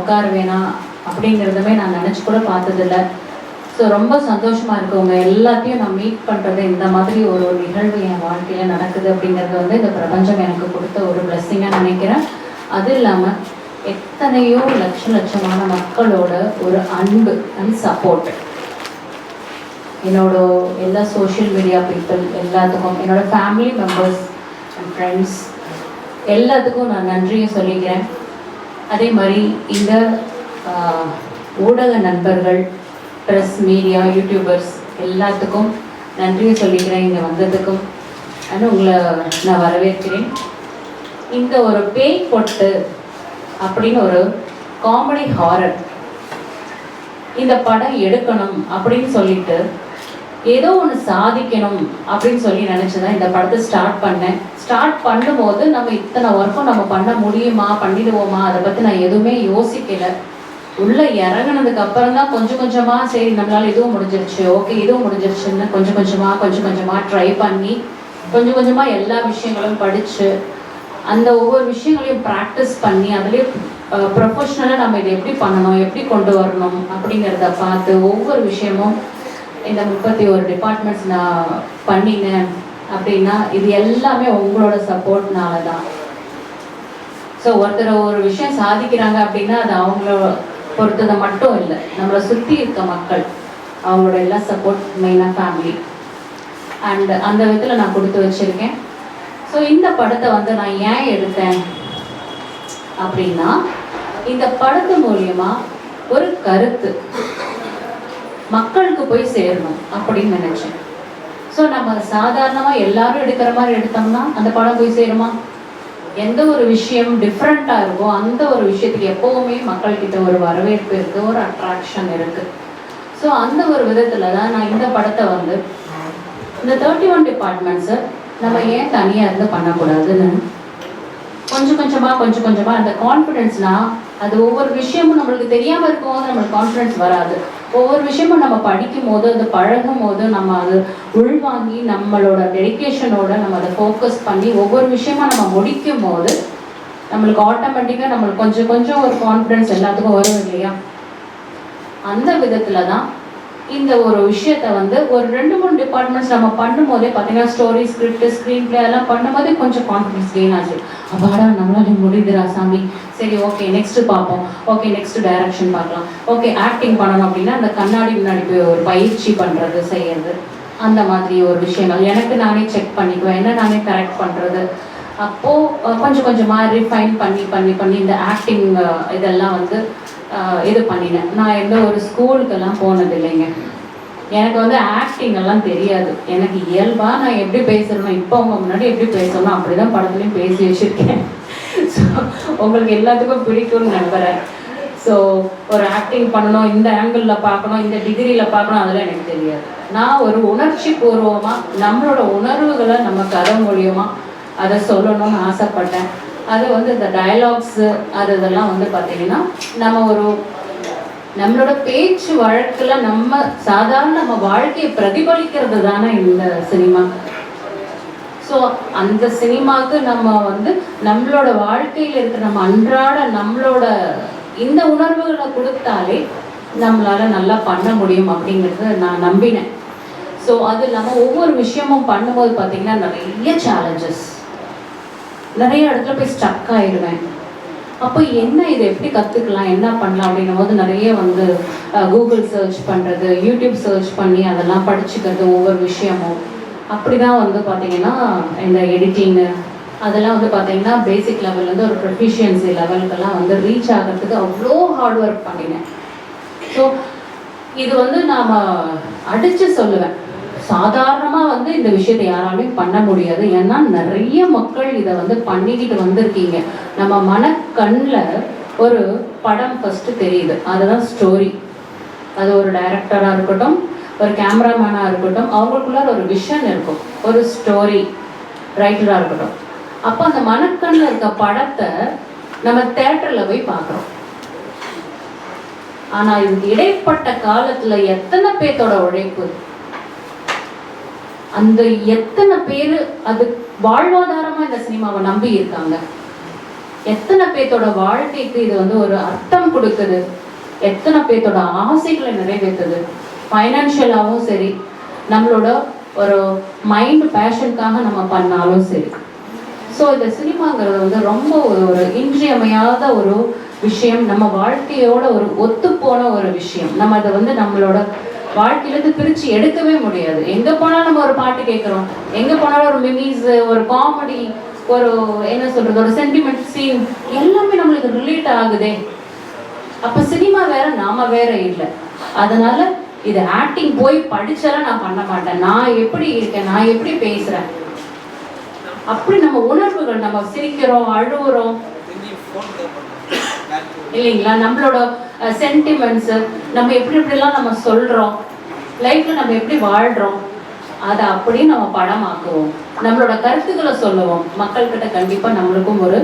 உட்காருவேனா அப்படிங்கிறதுமே நான் நினச்சி கூட பார்த்ததில்ல. ஸோ ரொம்ப சந்தோஷமாக இருக்குது. உங்கள் எல்லாத்தையும் நான் மீட் பண்ணுறது, இந்த மாதிரி ஒரு நிகழ்வு என் வாழ்க்கையில் நடக்குது அப்படிங்கிறது வந்து இந்த பிரபஞ்சம் எனக்கு கொடுத்த ஒரு பிளெஸ்ஸிங்காக நினைக்கிறேன். அது இல்லாமல் எத்தனையோ லட்சமான மக்களோட ஒரு அன்பு அண்ட் சப்போர்ட், என்னோட எல்லா சோஷியல் மீடியா பீப்புள் எல்லாத்துக்கும், என்னோட ஃபேமிலி மெம்பர்ஸ் அண்ட் ஃப்ரெண்ட்ஸ் எல்லாத்துக்கும் நான் நன்றியும் சொல்லிக்கிறேன். அதே மாதிரி இந்த ஊடக நண்பர்கள், ப்ரெஸ், மீடியா, யூடியூபர்ஸ் எல்லாத்துக்கும் நன்றியும் சொல்லிக்கிறேன் இங்கே வந்ததுக்கும். ஆனால் உங்களை நான் வரவேற்கிறேன். இந்த ஒரு பேய் பொட்டு அப்படின்னு ஒரு காமெடி ஹாரர் இந்த படம் எடுக்கணும் அப்படின்னு சொல்லிட்டு ஏதோ ஒன்று சாதிக்கணும் அப்படின்னு சொல்லி நினச்சிதான் இந்த படத்தை ஸ்டார்ட் பண்ணேன். ஸ்டார்ட் பண்ணும்போது நம்ம இத்தனை ஒர்க்கும் நம்ம பண்ண முடியுமா, பண்ணிடுவோமா, அதை பற்றி நான் எதுவுமே யோசிக்கலை. உள்ளே இறங்கினதுக்கு அப்புறம் தான் கொஞ்சம் கொஞ்சமாக சரி நம்மளால் இதுவும் முடிஞ்சிருச்சு, ஓகே இதுவும் முடிஞ்சிருச்சுன்னு கொஞ்சம் கொஞ்சமாக ட்ரை பண்ணி கொஞ்சம் கொஞ்சமாக எல்லா விஷயங்களும் படித்து அந்த ஒவ்வொரு விஷயங்களையும் ப்ராக்டிஸ் பண்ணி அதுலேயே ப்ரொஃபஷ்னலாக நம்ம இதை எப்படி பண்ணணும், எப்படி கொண்டு வரணும் அப்படிங்கிறத பார்த்து ஒவ்வொரு விஷயமும் இந்த 31 டிபார்ட்மெண்ட்ஸ் நான் பண்ணினேன். அப்படின்னா இது எல்லாமே உங்களோட சப்போர்ட்னால தான். ஸோ ஒருத்தர் ஒரு விஷயம் சாதிக்கிறாங்க அப்படின்னா அது அவங்கள பொறுத்ததை மட்டும் இல்லை, நம்மளை சுற்றி இருக்க மக்கள் அவங்களோட எல்லா சப்போர்ட், மெயினாக ஃபேமிலி அண்ட் அந்த விதத்தில் நான் கொடுத்து வச்சுருக்கேன். ஸோ இந்த படத்தை வந்து நான் ஏன் எடுத்தேன் அப்படின்னா, இந்த படத்து மூலியமாக ஒரு கருத்து மக்களுக்கு போய் சேரணும் அப்படின்னு நினச்சேன். ஸோ நம்ம சாதாரணமாக எல்லாரும் எடுக்கிற மாதிரி எடுத்தோம்னா அந்த படம் போய் சேருமா? எந்த ஒரு விஷயம் டிஃப்ரெண்ட்டாக இருக்கோ அந்த ஒரு விஷயத்துக்கு எப்போவுமே மக்கள்கிட்ட ஒரு வரவேற்பு இருக்குது, ஒரு அட்ராக்ஷன் இருக்குது. ஸோ அந்த ஒரு விதத்தில் தான் நான் இந்த படத்தை வந்து இந்த 31 டிபார்ட்மெண்ட்ஸை நம்ம ஏன் தனியாக இருந்து பண்ணக்கூடாதுன்னு கொஞ்சம் கொஞ்சமாக அந்த கான்ஃபிடென்ஸ்னால் அது ஒவ்வொரு விஷயமும் நம்மளுக்கு தெரியாமல் இருக்கும்போது நம்மளுக்கு கான்ஃபிடென்ஸ் வராது. ஒவ்வொரு விஷயமும் நம்ம படிக்கும் போது, அது பழகும் போது, நம்ம அது உள்வாங்கி நம்மளோட டெடிக்கேஷனோட நம்ம அதை ஃபோக்கஸ் பண்ணி ஒவ்வொரு விஷயமா நம்ம முடிக்கும் போது நம்மளுக்கு ஆட்டோமேட்டிக்காக நம்மளுக்கு கொஞ்சம் ஒரு கான்ஃபிடென்ஸ் எல்லாத்துக்கும் வரும் இல்லையா? அந்த விதத்தில் தான் இந்த ஒரு விஷயத்த வந்து ஒரு 2-3 டிபார்ட்மெண்ட்ஸ் நம்ம பண்ணும்போதே பார்த்தீங்கன்னா ஸ்டோரி, ஸ்கிரிப்ட், ஸ்க்ரீன் பிளே எல்லாம் பண்ணும்போதே கொஞ்சம் கான்ஃபிடன்ஸ் கெயின் ஆச்சு. அப்பாடா நம்மளால முடியுதுரா சாமி, சரி ஓகே நெக்ஸ்ட்டு பார்ப்போம், ஓகே நெக்ஸ்ட்டு டைரக்ஷன் பார்க்கலாம், ஓகே ஆக்டிங் பண்ணணும் அப்படின்னா அந்த கண்ணாடி முன்னாடி போய் ஒரு பயிற்சி பண்ணுறது, செய்யறது, அந்த மாதிரி ஒரு விஷயங்கள் எனக்கு நானே செக் பண்ணிக்குவேன், என்ன நானே கரெக்ட் பண்ணுறது. அப்போது கொஞ்சமாக ரிஃபைன் பண்ணி இந்த ஆக்டிங் இதெல்லாம் வந்து இது பண்ணினேன். நான் எந்த ஒரு ஸ்கூலுக்கெல்லாம் போனது இல்லைங்க. எனக்கு வந்து ஆக்டிங் எல்லாம் தெரியாது. எனக்கு இயல்பாக நான் எப்படி பேசுகிறேனோ, இப்போ அவங்க முன்னாடி எப்படி பேசணும் அப்படி தான் படத்துலையும் பேசி வச்சுருக்கேன். ஸோ உங்களுக்கு எல்லாத்துக்கும் பிடிக்கும்னு நம்புகிறேன். ஸோ ஒரு ஆக்டிங் பண்ணணும், இந்த ஆங்கிளில் பார்க்கணும், இந்த டிகிரியில் பார்க்கணும், அதெல்லாம் எனக்கு தெரியாது. நான் ஒரு உணர்ச்சி பூர்வமாக நம்மளோட உணர்வுகளை நம்ம கதை மூலியமாக அதை சொல்லணும்னு ஆசைப்பட்டேன். அது வந்து இந்த டயலாக்ஸு அது இதெல்லாம் வந்து பார்த்திங்கன்னா நம்மளோட பேச்சு வழக்கில் நம்ம சாதாரண நம்ம வாழ்க்கையை பிரதிபலிக்கிறது தானே இந்த சினிமா. ஸோ அந்த சினிமாவுக்கு நம்ம வந்து நம்மளோட வாழ்க்கையில் இருக்கிற நம்ம அன்றாட நம்மளோட இந்த உணர்வுகளை கொடுத்தாலே நம்மளால் நல்லா பண்ண முடியும் அப்படிங்கிறது நான் நம்பினேன். ஸோ அது இல்லாமல் ஒவ்வொரு விஷயமும் பண்ணும்போது பார்த்திங்கன்னா நிறைய சேலஞ்சஸ், நிறைய இடத்துல போய் ஸ்டக் ஆகிடுவேன். அப்போ என்ன இதை எப்படி கற்றுக்கலாம், என்ன பண்ணலாம் அப்படின்னும் போது நிறைய வந்து கூகுள் சர்ச் பண்ணுறது, யூடியூப் சர்ச் பண்ணி அதெல்லாம் படிச்சுக்கிறது ஒவ்வொரு விஷயமும். அப்படி தான் வந்து பார்த்திங்கன்னா இந்த எடிட்டிங்கு அதெல்லாம் வந்து பார்த்திங்கன்னா பேசிக் லெவல்லேருந்து ஒரு ப்ரொஃபிஷியன்சி லெவலுக்கெல்லாம் வந்து ரீச் ஆகிறதுக்கு அவ்வளோ ஹார்ட் ஒர்க் பண்ணினேன். ஸோ இது வந்து நாம் அடித்து சொல்லுவேன், சாதாரணமாக வந்து இந்த விஷயத்தை யாராலையும் பண்ண முடியாது. ஏன்னா நிறைய மக்கள் இதை வந்து பண்ணிக்கிட்டு வந்திருக்கீங்க. நம்ம மனக்கண்ணில் ஒரு படம் ஃபஸ்ட்டு தெரியுது, அதுதான் ஸ்டோரி. அது ஒரு டைரக்டராக இருக்கட்டும், ஒரு கேமராமேனாக இருக்கட்டும், அவங்களுக்குள்ள ஒரு விஷன் இருக்கும், ஒரு ஸ்டோரி ரைட்டராக இருக்கட்டும். அப்போ அந்த மனக்கண்ணில் இருக்க படத்தை நம்ம தேட்டரில் போய் பார்க்குறோம். ஆனால் இதுக்கு இடைப்பட்ட காலத்தில் எத்தனை பேர்த்தோட உழைப்பு, அந்த எத்தனை பேர் அது வாழ்வாதாரமாக இந்த சினிமாவை நம்பி இருக்காங்க. எத்தனை பேர்த்தோட வாழ்க்கைக்கு இது வந்து ஒரு அர்த்தம் கொடுக்குது, எத்தனை பேர்த்தோட ஆசைகளை நிறைவேற்றுது, ஃபைனான்ஷியலாகவும் சரி, நம்மளோட ஒரு மைண்ட் பேஷனுக்காக நம்ம பண்ணாலும் சரி. ஸோ இந்த சினிமாங்கிறது வந்து ரொம்ப ஒரு இன்றியமையாத ஒரு விஷயம், நம்ம வாழ்க்கையோட ஒரு ஒத்துப்போன ஒரு விஷயம். நம்ம அதை வந்து நம்மளோட வாழ்க்கையிலேருந்து பிரித்து எடுக்கவே முடியாது. எங்கே போனாலும் நம்ம ஒரு பாட்டு கேட்குறோம், எங்கே போனாலும் ஒரு மிமிஸ், ஒரு காமெடி, ஒரு என்ன சொல்றது, ஒரு சென்டிமெண்ட் சீன், எல்லாமே நம்மளுக்கு ரிலேட் ஆகுதே. அப்போ சினிமா வேற, நாம வேற இல்லை. அதனால இது ஆக்டிங் போய் படிச்சாலும் நான் பண்ண மாட்டேன். நான் எப்படி இருக்கேன், நான் எப்படி பேசுறேன், அப்படி நம்ம உணர்வுகள், நம்ம சிரிக்கிறோம், அழுவுறோம் இல்லைங்களா, நம்மளோட சென்டிமெண்ட்ஸ், நம்ம எப்படி எப்படிலாம் நம்ம சொல்றோம், லைஃப்ல நம்ம எப்படி வாழ்றோம், அதை அப்படியே நம்ம படமாக்குவோம், நம்மளோட கருத்துக்களை சொல்லுவோம். மக்கள்கிட்ட கண்டிப்பா நம்மளுக்கும் ஒரு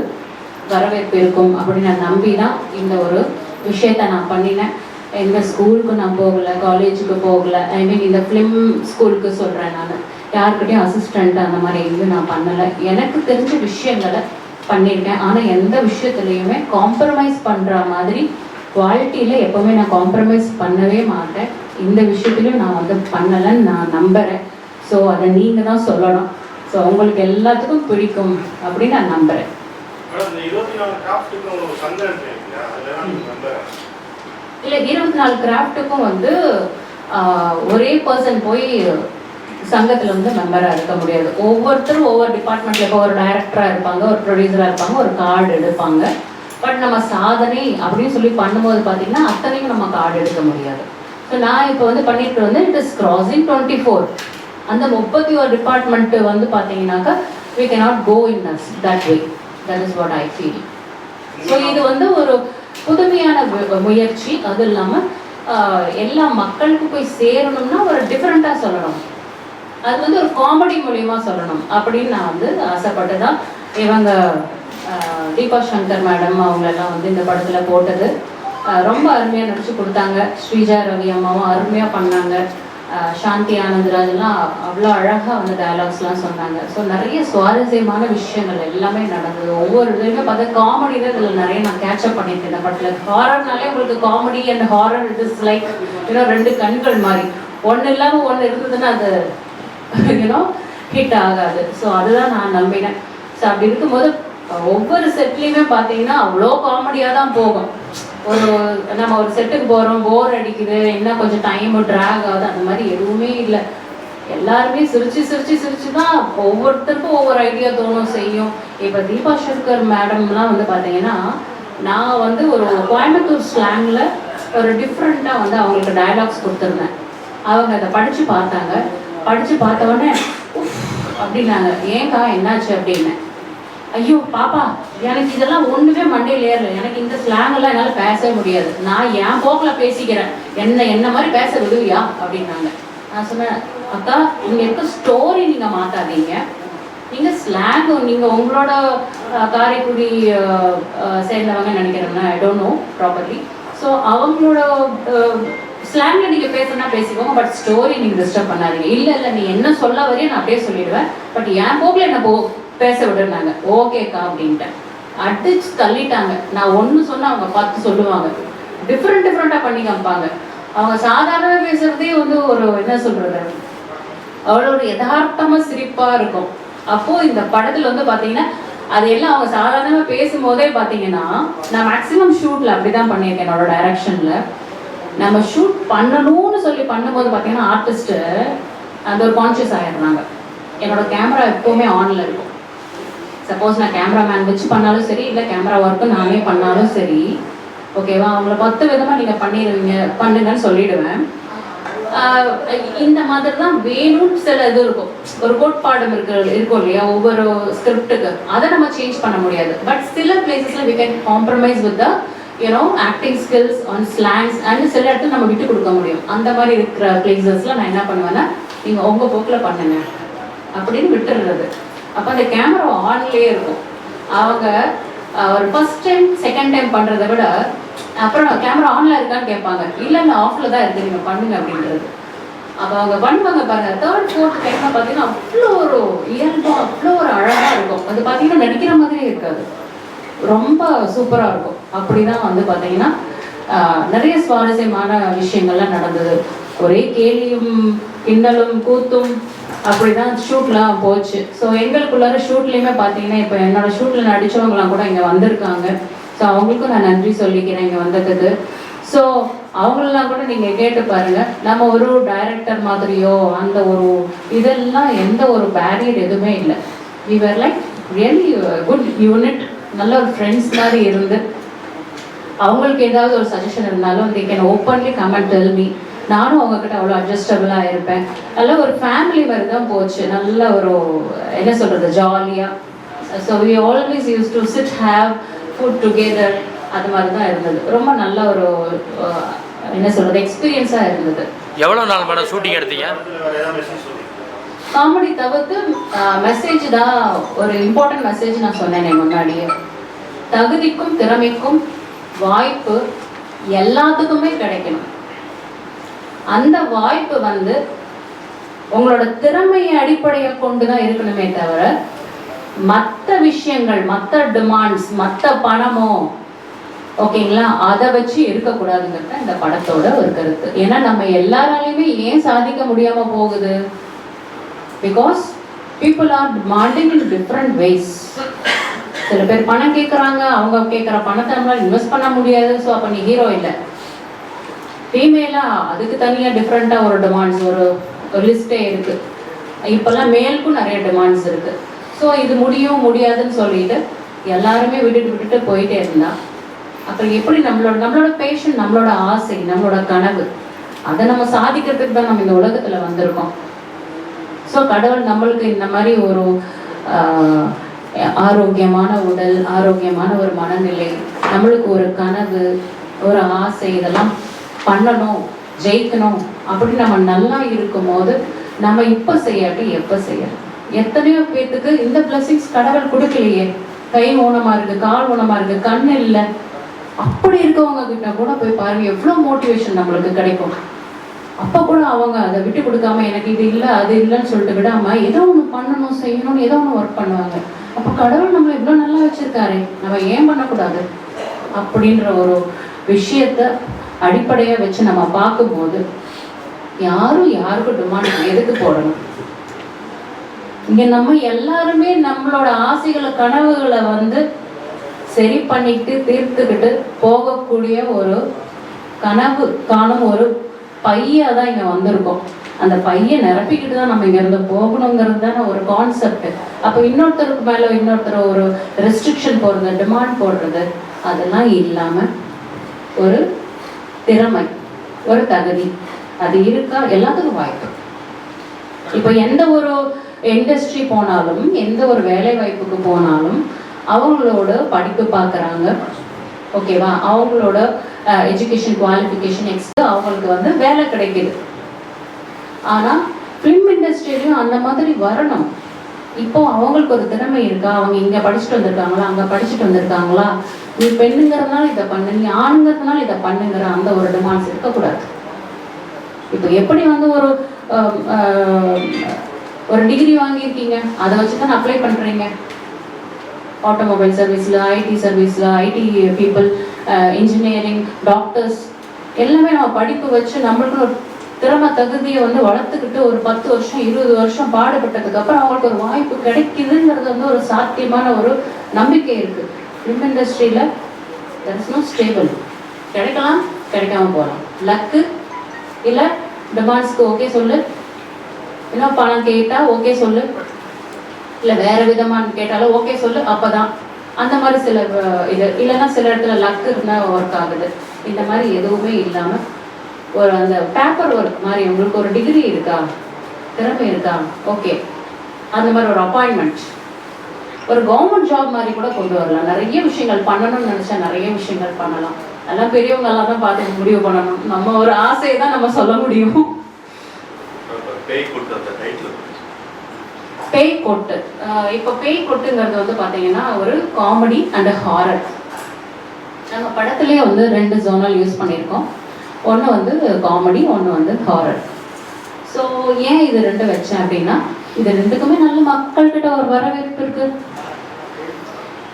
வரவேற்பு இருக்கும் அப்படின்னு நான் நம்பி தான் இந்த ஒரு விஷயத்த நான் பண்ணினேன். எந்த ஸ்கூலுக்கு நான் போகலை, காலேஜுக்கு போகலை, ஐ மீன் இந்த ஃபிலிம் ஸ்கூலுக்கு சொல்கிறேன். நான் யாருக்கிட்டையும் அசிஸ்டண்ட் அந்த மாதிரி எதுவும் நான் பண்ணலை. எனக்கு தெரிஞ்ச விஷயங்களை பண்ணியிருக்கேன். ஆனால் எந்த விஷயத்துலையுமே காம்ப்ரமைஸ் பண்ணுற மாதிரி குவாலிட்டியில் எப்போவுமே நான் காம்ப்ரமைஸ் பண்ணவே மாட்டேன். இந்த விஷயத்துலையும் நான் வந்து பண்ணலைன்னு நான் நம்புகிறேன். ஸோ அதை நீங்கள் தான் சொல்லணும். ஸோ உங்களுக்கு எல்லாத்துக்கும் பிடிக்கும் அப்படின்னு நான் நம்புகிறேன். இல்லை, 24 கிராஃப்ட்டுக்கும் வந்து ஒரே பர்சன் போய் சங்கத்தில் வந்து மெம்பராக இருக்க முடியாது. ஒவ்வொருத்தரும் ஒவ்வொரு டிபார்ட்மெண்ட்டில், இப்போ ஒரு டைரக்டராக இருப்பாங்க, ஒரு ப்ரொடியூசராக இருப்பாங்க, ஒரு கார்டு எடுப்பாங்க. பட் நம்ம சாதனை அப்படின்னு சொல்லி பண்ணும்போது பார்த்தீங்கன்னா அத்தனையும் நம்ம கார்டு எடுக்க முடியாது. ஸோ நான் இப்போ வந்து பண்ணிட்டு வந்து இட் இஸ் கிராசிங் 24. அந்த 31 டிபார்ட்மெண்ட்டு வந்து பார்த்தீங்கன்னாக்கா we cannot go in that way. That is what I feel. So இது வந்து ஒரு புதுமையான முயற்சி. அது இல்லாமல் எல்லா மக்களுக்கும் போய் சேரணும்னா ஒரு டிஃப்ரெண்ட்டாக சொல்லணும், அது வந்து ஒரு காமெடி மூலியமாக சொல்லணும் அப்படின்னு நான் வந்து ஆசைப்பட்டு தான் இவங்க தீபா சங்கர் மேடம் அவங்களெல்லாம் வந்து இந்த படத்தில் போட்டது. ரொம்ப அருமையாக நடிச்சு கொடுத்தாங்க. ஸ்ரீஜா ரவி அம்மாவும் அருமையாக பண்ணாங்க. சாந்தி ஆனந்தராஜெல்லாம் அவ்வளோ அழகாக வந்து டயலாக்ஸ்லாம் சொன்னாங்க. ஸோ நிறைய சுவாரஸ்யமான விஷயங்கள் எல்லாமே நடந்தது. ஒவ்வொரு இதுலையுமே பார்த்தா காமெடி தான் இதில் நிறைய நான் கேட்சப் பண்ணியிருக்கேன் இந்த படத்தில். ஹாரர்னாலே உங்களுக்கு comedy and horror it is like ரெண்டு கண்கள் மாதிரி, ஒன்று இல்லாமல் ஒன்று இருந்ததுன்னா அது ஹிட் ஆகாது. ஸோ அதுதான் நான் நம்பினேன். ஸோ அப்படி இருக்கும்போது ஒவ்வொரு செட்லேயுமே பார்த்தீங்கன்னா அவ்வளோ காமெடியாக தான் போகும். நம்ம ஒரு செட்டுக்கு போகிறோம், போர் அடிக்குது, என்ன கொஞ்சம் டைமு ட்ராக் ஆகுது, அந்த மாதிரி எதுவுமே இல்லை. எல்லாருமே சிரிச்சு சிரிச்சு சிரிச்சு தான் ஒவ்வொருத்தருக்கும் ஒவ்வொரு ஐடியா தோணும் செய்யும். இப்போ தீபா சங்கர் மேடம்லாம் வந்து பார்த்தீங்கன்னா நான் வந்து ஒரு கோயம்புத்தூர் ஸ்லாங்கில் ஒரு டிஃப்ரெண்ட்டாக வந்து அவங்களுக்கு டயலாக்ஸ் கொடுத்துருந்தேன். அவங்க அதை படித்து பார்த்தாங்க. படித்து பார்த்தவொடனே அப்படின்னாங்க, ஏங்கா என்னாச்சு அப்படின்னு. ஐயோ பாப்பா, எனக்கு இதெல்லாம் ஒன்றுமே மண்டையில் ஏறல, எனக்கு இந்த ஸ்லாங்கெல்லாம் என்னால் பேசவே முடியாது, நான் என் போக்கில் பேசிக்கிறேன், என்ன மாதிரி பேச விடுவியா அப்படின்னாங்க. நான் சொன்னேன், அக்கா நீங்கள் இருக்க ஸ்டோரி நீங்கள் மாற்றாதீங்க, நீங்கள் ஸ்லாங் நீங்கள் உங்களோட காரைக்குடி சேர்ந்தவங்க நினைக்கிறேன்னா I don't know properly. So அவங்களோட ஸ்லாங்கில் நீங்கள் பேசுனா பேசிக்கோங்க, பட் ஸ்டோரி நீங்கள் டிஸ்டர்ப் பண்ணாதீங்க. இல்லை நீ என்ன சொல்ல வரையும் நான் அப்படியே சொல்லிடுவேன், பட் என் போக்கில் என்ன பேச விடுறாங்க. ஓகேக்கா அப்படின்ட்டேன். அடிச்சு தள்ளிட்டாங்க. நான் ஒன்று சொன்னால் அவங்க 10 சொல்லுவாங்க, டிஃப்ரெண்ட்டாக பண்ணி காமிப்பாங்க. அவங்க சாதாரணமாக பேசுகிறதே வந்து ஒரு என்ன சொல்கிறது, அவ்வளோ ஒரு யதார்த்தமாக சிரிப்பாக இருக்கும். அப்போது இந்த படத்தில் வந்து பார்த்தீங்கன்னா அதையெல்லாம் அவங்க சாதாரணமாக பேசும்போதே பார்த்தீங்கன்னா, நான் மேக்ஸிமம் ஷூட்டில் அப்படி தான் பண்ணியிருக்கேன். என்னோட டைரக்ஷனில் நம்ம ஷூட் பண்ணணும்னு சொல்லி பண்ணும்போது பார்த்தீங்கன்னா ஆர்டிஸ்ட்டு அந்த ஒரு கான்ஷியஸ் ஆகிடுறாங்க. என்னோட கேமரா எப்போவுமே ஆனில் இருக்கும். சப்போஸ் நான் கேமராமேன் வச்சு பண்ணாலும் சரி, இல்லை கேமரா ஒர்க்கு நானே பண்ணாலும் சரி, ஓகேவா, அவங்கள 10 விதமாக நீங்கள் பண்ணுங்கன்னு சொல்லிடுவேன். இந்த மாதிரி தான் வேணும்னு சில இது இருக்கும், ஒரு கோட்பாடம் இருக்கும் இல்லையா ஒவ்வொரு ஸ்கிரிப்டுக்கு, அதை நம்ம சேஞ்ச் பண்ண முடியாது. பட் சில பிளேசஸில் we can compromise with the acting skills on slangs and சில இடத்துல நம்ம விட்டு கொடுக்க முடியும். அந்த மாதிரி இருக்கிற பிளேசஸில் நான் என்ன பண்ணுவேன்னா, நீங்கள் உங்கள் போக்கில் பண்ணுங்க அப்படின்னு விட்டுடுறது. அப்போ அந்த கேமரா ஆன்லேயே இருக்கும். அவங்க ஒரு ஃபர்ஸ்ட் டைம் செகண்ட் டைம் பண்ணுறதை விட அப்புறம் கேமரா ஆனில் இருக்கான்னு கேட்பாங்க. இல்லை ஆஃபில் தான் இருக்குது, நீங்கள் பண்ணுங்க அப்படின்றது. அப்போ அவங்க பண்ணுவாங்க பாருங்கள். 3rd 4th டைம்லாம் பார்த்தீங்கன்னா அவ்வளோ ஒரு இயல்பாக அவ்வளோ ஒரு அழகாக இருக்கும். அது பார்த்தீங்கன்னா நடிக்கிற மாதிரியே இருக்காது. ரொம்ப சூப்பராக இருக்கும். அப்படி தான் வந்து பார்த்தீங்கன்னா நிறைய சுவாரஸ்யமான விஷயங்கள்லாம் நடந்தது. ஒரே கேலியும் கிண்டலும் கூத்தும் அப்படி தான் ஷூட்லாம் போச்சு. ஸோ எங்களுக்குள்ளார ஷூட்லேயுமே பார்த்தீங்கன்னா இப்போ என்னோட ஷூட்டில் நடித்தவங்களாம் கூட இங்கே வந்திருக்காங்க. ஸோ அவங்களுக்கும் நான் நன்றி சொல்லிக்கிறேன் இங்கே வந்ததுக்கு. ஸோ அவங்களெலாம் கூட நீங்கள் கேட்டு பாருங்கள். நம்ம ஒரு டைரக்டர் மாதிரியோ அந்த ஒரு இதெல்லாம் எந்த ஒரு பேரியர் எதுவுமே இல்லை. We were like really good unit. நல்ல ஒரு ஃப்ரெண்ட்ஸ் மாதிரி இருந்து அவங்களுக்கு ஏதாவது ஒரு சஜஷன் இருந்தாலும் they can openly come and tell me. நானும் அவங்கக்கிட்ட அவ்வளோ அட்ஜஸ்டபுளாக இருப்பேன். நல்ல ஒரு ஃபேமிலி மாதிரி தான் போச்சு. நல்ல ஒரு என்ன சொல்கிறது ஜாலியாக. So we always use to sit have food together. அது மாதிரி தான் இருந்தது. ரொம்ப நல்ல ஒரு என்ன சொல்கிறது எக்ஸ்பீரியன்ஸாக இருந்தது. எவ்வளோ நாள் மேடம் ஷூட்டிங் எடுத்தீங்க? காமெடி தவிர்த்து மெசேஜ் தான் ஒரு இம்பார்ட்டன்ட் மெசேஜ் நான் சொன்னேன் முன்னாடியே. தகுதிக்கும் திறமைக்கும் வாய்ப்பு எல்லாத்துக்குமே கிடைக்கணும். அந்த வாய்ப்பு வந்து உங்களோட திறமையை அடிப்படையாக கொண்டு தான் இருக்கணுமே தவிர மற்ற விஷயங்கள், மற்ற டிமாண்ட்ஸ், மற்ற பணமோ ஓகேங்களா அதை வச்சு இருக்கக்கூடாதுங்கிறது இந்த படத்தோட ஒரு கருத்து. ஏன்னா நம்ம எல்லாராலையுமே ஏன் சாதிக்க முடியாம போகுது? Because people are demanding in different ways. சில பேர் பணம் கேட்குறாங்க, அவங்க கேட்குற பணத்தை நம்மளால் இன்வெஸ்ட் பண்ண முடியாது. ஸோ அப்போ நீ ஹீரோ இல்லை. ஃபீமேலாக அதுக்கு தனியாக டிஃப்ரெண்ட்டாக ஒரு டிமாண்ட்ஸ் ஒரு லிஸ்ட்டே இருக்குது. இப்போல்லாம் மேலுக்கும் நிறைய டிமாண்ட்ஸ் இருக்குது. ஸோ இது முடியும் முடியாதுன்னு சொல்லிட்டு எல்லாருமே விட்டுட்டு போயிட்டே இருந்தா அப்புறம் எப்படி நம்மளோட பேஷன், நம்மளோட ஆசை, நம்மளோட கனவு அதை நம்ம சாதிக்கிறதுக்கு தான் நம்ம இந்த உலகத்தில் வந்திருக்கோம். ஸோ கடவுள் நம்மளுக்கு இந்த மாதிரி ஒரு ஆரோக்கியமான உடல், ஆரோக்கியமான ஒரு மனநிலை, நம்மளுக்கு ஒரு கனவு, ஒரு ஆசை, இதெல்லாம் பண்ணணும், ஜெயிக்கணும் அப்படி நம்ம நல்லா இருக்கும் போது நம்ம இப்போ செய்யாட்டி எப்போ செய்யணும்? எத்தனையோ பேத்துக்கு இந்த பிளஸிங்ஸ் கடவுள் கொடுக்கலையே. கை ஊனமா இருக்கு, கால் ஊனமா இருக்கு, கண் இல்லை. அப்படி இருக்கவங்க கிட்ட கூட போய் பாருங்க எவ்வளோ மோட்டிவேஷன் நம்மளுக்கு கிடைக்கும். அப்போ கூட அவங்க அதை விட்டு கொடுக்காம எனக்கு இது இல்லை அது இல்லைன்னு சொல்லிட்டு விடாம ஏதோ ஒன்று பண்ணணும், செய்யணும்னு ஏதோ ஒன்று ஒர்க் பண்ணுவாங்க. அப்போ கடவுள் நம்மளை இவ்வளோ நல்லா வச்சிருக்காரு, நம்ம ஏன் பண்ணக்கூடாது அப்படின்ற ஒரு விஷயத்த அடிப்படையாக வச்சு நம்ம பார்க்கும்போது யாரும் யாருக்கும் டிமாண்ட் எதுக்கு போடணும்? இங்க நம்ம எல்லாருமே நம்மளோட ஆசைகளை, கனவுகளை வந்து சரி பண்ணிக்கிட்டு தீர்த்துக்கிட்டு போகக்கூடிய ஒரு கனவு காணும் ஒரு பையா தான் இங்க வந்திருக்கோம். அந்த பையை நிரப்பிக்கிட்டு தான் நம்ம இங்க இருந்து போகணுங்கிறது தானே ஒரு கான்செப்ட். அப்போ இன்னொருத்தருக்கு மேல இன்னொருத்தர் ஒரு ரெஸ்ட்ரிக்ஷன் போடுறது, டிமாண்ட் போடுறது அதெல்லாம் இல்லாம ஒரு திறமை, ஒரு தகுதி அது இருக்கா எல்லாத்துக்கும் வாய்ப்பு. இப்போ எந்த ஒரு இண்டஸ்ட்ரி போனாலும், எந்த ஒரு வேலை வாய்ப்புக்கு போனாலும் அவங்களோட படிப்பு பார்க்குறாங்க, ஓகேவா? அவங்களோட எஜுகேஷன் குவாலிஃபிகேஷன் அவங்களுக்கு வந்து வேலை கிடைக்குது. ஆனால் ஃபிலிம் இண்டஸ்ட்ரியிலையும் அந்த மாதிரி வரணும். இப்போ அவங்களுக்கு ஒரு திறமை இருக்கா? அவங்க இங்கே படிச்சுட்டு வந்திருக்காங்களா, அங்கே படிச்சுட்டு வந்திருக்காங்களா? நீ பெண்ணுங்கிறதுனால இதை பண்ணு, நீ ஆணுங்கிறதுனால இதை பண்ணுங்கிற அந்த ஒரு டிமாண்ட்ஸ் இருக்கக்கூடாது. இப்போ எப்படி வந்து ஒரு டிகிரி வாங்கியிருக்கீங்க, அதை வச்சு தான் அப்ளை பண்ணுறீங்க ஆட்டோமொபைல் சர்வீஸில், ஐடி சர்வீஸில், ஐடி பீப்புள், இன்ஜினியரிங், டாக்டர்ஸ் எல்லாமே நம்ம படிப்பு வச்சு நம்மளுக்கு ஒரு திறமை தகுதியை வந்து வளர்த்துக்கிட்டு ஒரு 10 வருஷம் 20 வருஷம் பாடுபட்டதுக்கு அப்புறம் அவங்களுக்கு ஒரு வாய்ப்பு கிடைக்குதுங்கிறது வந்து ஒரு சாத்தியமான ஒரு நம்பிக்கை இருக்கு. ஃபிலிம் இண்டஸ்ட்ரியில there is no stable. கிடைக்கலாம், கிடைக்காம போகலாம். லக்கு இல்லை டிமாண்ட்ஸ்க்கு ஓகே சொல்லு, இன்னும் பணம் கேட்டா ஓகே சொல்லு, இல்லை வேற விதமான கேட்டாலும் ஓகே சொல்லு, அப்பதான் அந்த மாதிரி சில இது இல்லைன்னா சில இடத்துல லக்கு இருந்தால் ஒர்க் ஆகுது. இந்த மாதிரி எதுவுமே இல்லாமல் ஒரு அந்த பேப்பர் ஒர்க் மாதிரி உங்களுக்கு ஒரு டிகிரி இருக்கா, திறமை இருக்கா, ஓகே அந்த மாதிரி ஒரு அப்பாயின்மெண்ட், ஒரு கவர்மெண்ட் ஜாப் மாதிரி கூட கொண்டு வரலாம். நிறைய விஷயங்கள் பண்ணணும்னு நினச்சா நிறைய விஷயங்கள் பண்ணலாம். அதெல்லாம் பெரியவங்கெல்லாம் தான் பார்த்து முடிவு பண்ணணும். நம்ம ஒரு ஆசையை தான் நம்ம சொல்ல முடியும். பேய் கொட்டு, இப்போ பேய் கொட்டுங்கிறது வந்து பார்த்தீங்கன்னா ஒரு காமெடி அண்ட் ஹாரர். நம்ம படத்துலேயே வந்து 2 ஜோனல் யூஸ் பண்ணியிருக்கோம். ஒன்று வந்து காமெடி, ஒன்று வந்து ஹாரர். ஸோ ஏன் இது 2 வச்சேன் அப்படின்னா இது 2க்குமே நல்ல மக்கள்கிட்ட ஒரு வரவேற்பு இருக்கு.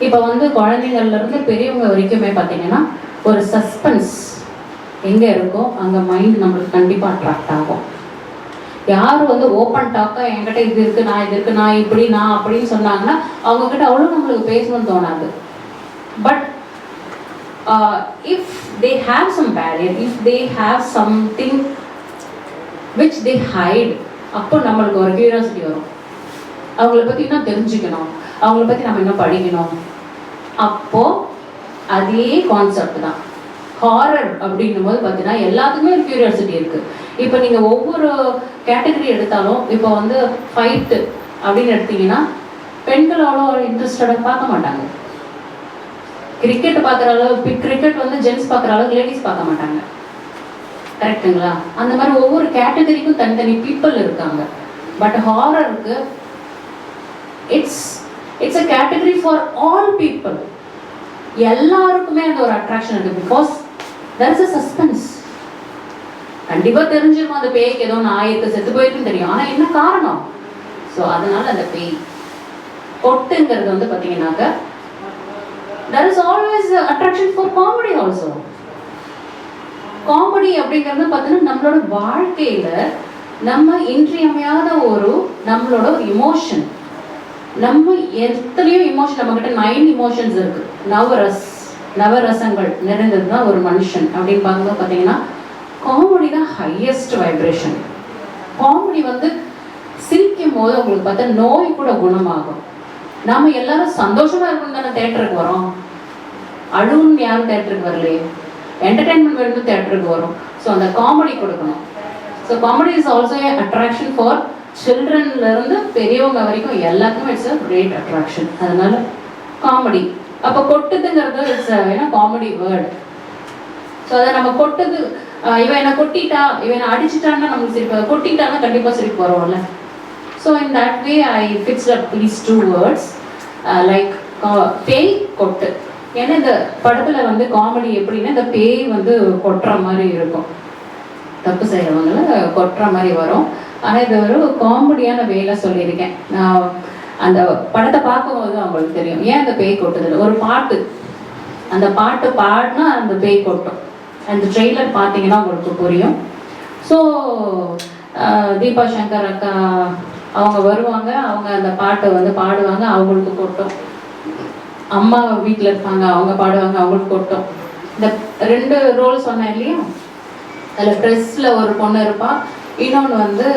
இப்போ வந்து குழந்தைங்கள்ல இருந்து பெரியவங்க வரைக்குமே பார்த்தீங்கன்னா ஒரு சஸ்பென்ஸ் எங்கே இருக்கோ அங்கே மைண்ட் நம்மளுக்கு கண்டிப்பாக அட்ராக்ட் ஆகும். யார் வந்து ஓப்பன் டாக்காக என்கிட்ட இது இருக்குது, நான் இது இருக்குது, நான் இப்படி நான் அப்படின்னு சொன்னாங்கன்னா அவங்கக்கிட்ட அவ்வளோ நம்மளுக்கு பேசணும்னு தோணாது. But if they have some barrier, if they have something which they hide, அப்போ நம்மளுக்கு ஒரு கியூரியாசிட்டி வரும். அவங்கள பற்றி இன்னும் தெரிஞ்சுக்கணும், அவங்கள பற்றி நம்ம இன்னும் படிக்கணும். அப்போது அதே கான்செப்ட் தான் ஹாரர் அப்படின்னும் போது பார்த்தீங்கன்னா எல்லாத்துக்குமே ஒரு கியூரியாசிட்டி இருக்குது. இப்போ நீங்கள் ஒவ்வொரு கேட்டகரி எடுத்தாலும் இப்போ வந்து ஃபைட்டு அப்படின்னு எடுத்தீங்கன்னா பெண்கள் அவ்வளோ இன்ட்ரெஸ்டடாக பார்க்க மாட்டாங்க. கிரிக்கெட் பார்க்குற அளவு கிரிக்கெட் வந்து ஜென்ஸ் பார்க்குற அளவுக்கு லேடிஸ் பார்க்க மாட்டாங்க. கரெக்டுங்களா? அந்த மாதிரி ஒவ்வொரு கேட்டகரிக்கும் தனித்தனி பீப்புள் இருக்காங்க. பட் ஹாரருக்கு it's a category for all people. எல்லாருக்குமே அந்த ஒரு அட்ராக்ஷன் இருக்குது. Because there is a suspense. கண்டிப்பாக தெரிஞ்சிருக்கும் அந்த பேய்க்கு ஏதோ நாயத்தை செத்து போயிருக்குன்னு தெரியும், ஆனால் என்ன காரணம்? ஸோ அதனால அந்த பேய் கொட்டுங்கிறது வந்து பார்த்தீங்கன்னாக்க there is always attraction for comedy also. Comedy அப்படிங்கிறது பார்த்தீங்கன்னா நம்மளோட வாழ்க்கையில நம்ம இன்றியமையாத நம்மளோட ஒரு இமோஷன். நம்ம எத்தனையோ இமோஷன், நம்ம கிட்ட 9 இமோஷன்ஸ் இருக்கு. நவரசங்கள் நிறைந்தது தான் ஒரு மனுஷன் அப்படின்னு பார்க்கும்போது பார்த்தீங்கன்னா காமெடி தான் ஹையஸ்ட் வைப்ரேஷன். காமெடி வந்து சிரிக்கும் போது உங்களுக்கு பார்த்தா நோய் கூட குணமாகும். நம்ம எல்லாரும் சந்தோஷமா இருக்கணும் தானே தேட்டருக்கு வரோம். அழுன்னு யாரும் தேட்டருக்கு வரலையே, என்டர்டைன்மெண்ட் வேணும் தேட்டருக்கு வரும். ஸோ அந்த காமெடி கொடுக்கணும். So comedy is also a attraction for சில்ட்ரன்லேருந்து பெரியவங்க வரைக்கும் எல்லாருக்குமே இட்ஸ் அ கிரேட் அட்ராக்ஷன். அதனால காமெடி. அப்போ கொட்டுதுங்கிறது இட்ஸ் ஏன்னா காமெடி வேர்டு. ஸோ அதை நம்ம கொட்டுது, இவன் என்னை கொட்டிட்டா, இவன் என்னை அடிச்சிட்டான்னா நமக்கு சிரிப்பு, கொட்டிட்டான்னா கண்டிப்பாக சிரிப்பு வரும்ல. So in that way I fixed up these 2 words like பேய் கொட்டு. ஏன்னா இந்த படத்தில் வந்து காமெடி எப்படின்னா இந்த பேய் வந்து கொட்டுற மாதிரி இருக்கும், தப்பு செய்கிறவங்கள கொட்டுற மாதிரி வரும். ஆனால் இது ஒரு காமெடியான வேலை சொல்லியிருக்கேன். நான் அந்த படத்தை பார்க்கும்போது அவங்களுக்கு தெரியும் ஏன் அந்த பேய் கொட்டுதில்லை. ஒரு பாட்டு, அந்த பாட்டு பாடினா அந்த பேய் கொட்டும். அந்த ட்ரெய்லர் பார்த்தீங்கன்னா உங்களுக்கு புரியும். ஸோ தீபா சங்கர் அக்கா அவங்க வருவாங்க, அவங்க அந்த பாட்டை வந்து பாடுவாங்க, அவங்களுக்கு கொட்டும். அம்மா வீட்டில் இருப்பாங்க, அவங்க பாடுவாங்க, அவங்களுக்கு கொட்டும். இந்த 2 ரோல் சொன்னேன் இல்லையா, அதில் ப்ரெஸ்ஸில் ஒரு பொண்ணு இருப்பா, இன்னொன்று வந்து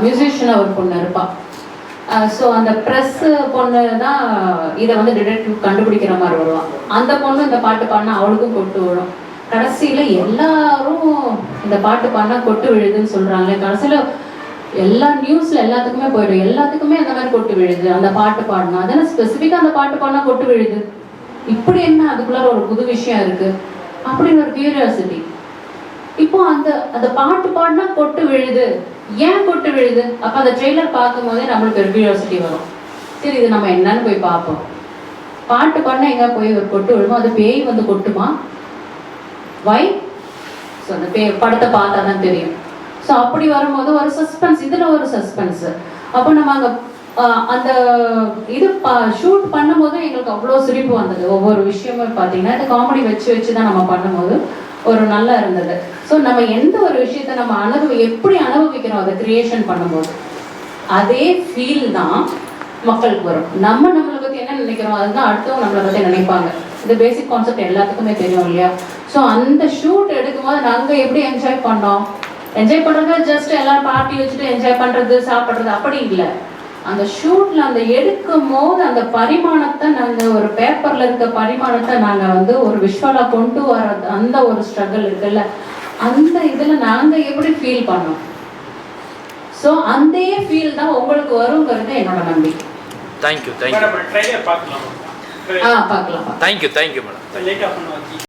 மியூசிஷியனாக ஒரு பொண்ணு இருப்பா. ஸோ அந்த ப்ரெஸ் பொண்ணு தான் இதை வந்து டிடெக்டிவ் கண்டுபிடிக்கிற மாதிரி வருவான். அந்த பொண்ணு இந்த பாட்டு பாடினா அவளுக்கும் கொட்டு விழும். கடைசியில் எல்லாரும் இந்த பாட்டு பாடினா கொட்டு விழுதுன்னு சொல்கிறாங்களே, கடைசியில் எல்லா நியூஸில் எல்லாத்துக்குமே போயிடும், எல்லாத்துக்குமே அந்த மாதிரி கொட்டு விழுது அந்த பாட்டு பாடினா. அதனால் ஸ்பெசிஃபிக்காக அந்த பாட்டு பாடினா கொட்டு விழுது, இப்படி என்ன அதுக்குள்ளார ஒரு புது விஷயம் இருக்குது அப்படின்னு ஒரு கியூரியாசிட்டி. இப்போ அந்த பாட்டு பாடினா கொட்டு விழுது, ஏன் கொட்டு விழுது? அப்போ அந்த ட்ரெய்லர் பார்க்கும் போதே நம்மளுக்கு ஒரு கியூரியாசிட்டி வரும். சரி இது நம்ம என்னன்னு போய் பார்ப்போம். பாட்டு பாடினா எங்கே போய் ஒரு கொட்டு விழுமோ, அது பேய் வந்து கொட்டுமா? வை? ஸோ அந்த படத்தை பார்த்தா தான் தெரியும். ஸோ அப்படி வரும்போது ஒரு சஸ்பென்ஸ், இதில் ஒரு சஸ்பென்ஸ். அப்போ நம்ம அங்கே அந்த இது ஷூட் பண்ணும்போது எங்களுக்கு அவ்வளோ சிரிப்பு வந்தது. ஒவ்வொரு விஷயமும் பார்த்தீங்கன்னா இந்த காமெடி வச்சு தான் நம்ம பண்ணும்போது ஒரு நல்லா இருந்தது. ஸோ நம்ம எந்த ஒரு விஷயத்த நம்ம எப்படி அனுபவிக்கிறோம் அதை கிரியேஷன் பண்ணும்போது அதே ஃபீல் தான் மக்களுக்கு வரும். நம்மளை பற்றி என்ன நினைக்கிறோம் அதுதான் அடுத்தவங்க நம்மளை பற்றி நினைப்பாங்க. இந்த பேசிக் கான்செப்ட் எல்லாத்துக்குமே தெரியும் இல்லையா? ஸோ அந்த ஷூட் எடுக்கும்போது நாங்கள் எப்படி என்ஜாய் பண்ணோம், என்ஜாய் பண்ணுறது ஜஸ்ட் எல்லாரும் பார்ட்டி வச்சுட்டு என்ஜாய் பண்ணுறது சாப்பிட்றது அப்படி இல்லை. அந்த ஷூட்டில் அந்த எடுக்கும் போது அந்த பரிமாணத்தை நாங்கள் ஒரு பேப்பரில் இருக்க பரிமாணத்தை நாங்கள் வந்து ஒரு விஷுவலாக கொண்டு வர அந்த ஒரு ஸ்ட்ரகிள் இருக்குல்ல, அந்த இதில் நாங்கள் எப்படி ஃபீல் பண்ணோம். ஸோ அந்த ஃபீல் தான் உங்களுக்கு வருங்கிறது என்னோட நம்பிக்கை. தேங்க்யூ. பார்க்கலாம். Thank you madam.